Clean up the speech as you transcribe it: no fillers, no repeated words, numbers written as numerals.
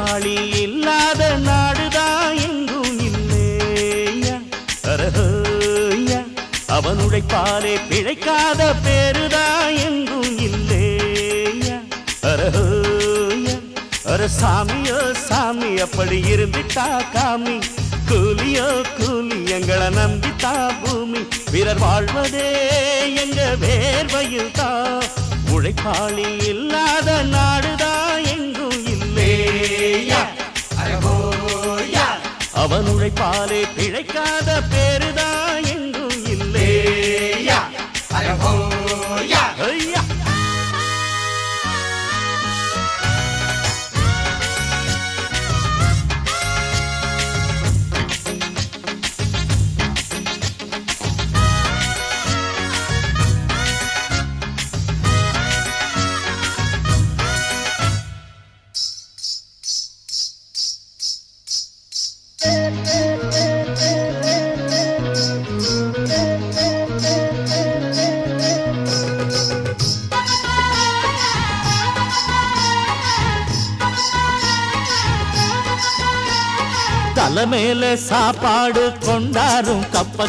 உழைப்பாளி இல்லாத நாடுதான் எங்கும் இல்லையா அரஹோயா அவன் உழைப்பாலே பிழைக்காத பேருதான் எங்கும் இல்லையா அரஹோயா அர சாமியோ சாமி அப்படி இருந்துட்டா காமி கூலியோ கூலி எங்களை நம்பித்தா பூமி பிறர் வாழ்வதே எங்க வேர்வையில் தான் உழைப்பாளி இல்லாத நாடுதான் எங்கும் இல்லையா அவன் உழைப்பாலே பிழைக்காத பேருதான் எங்கும் இல்லையா ஐயா தலைமையில சாப்பாடு கொண்டாரும் கப்ப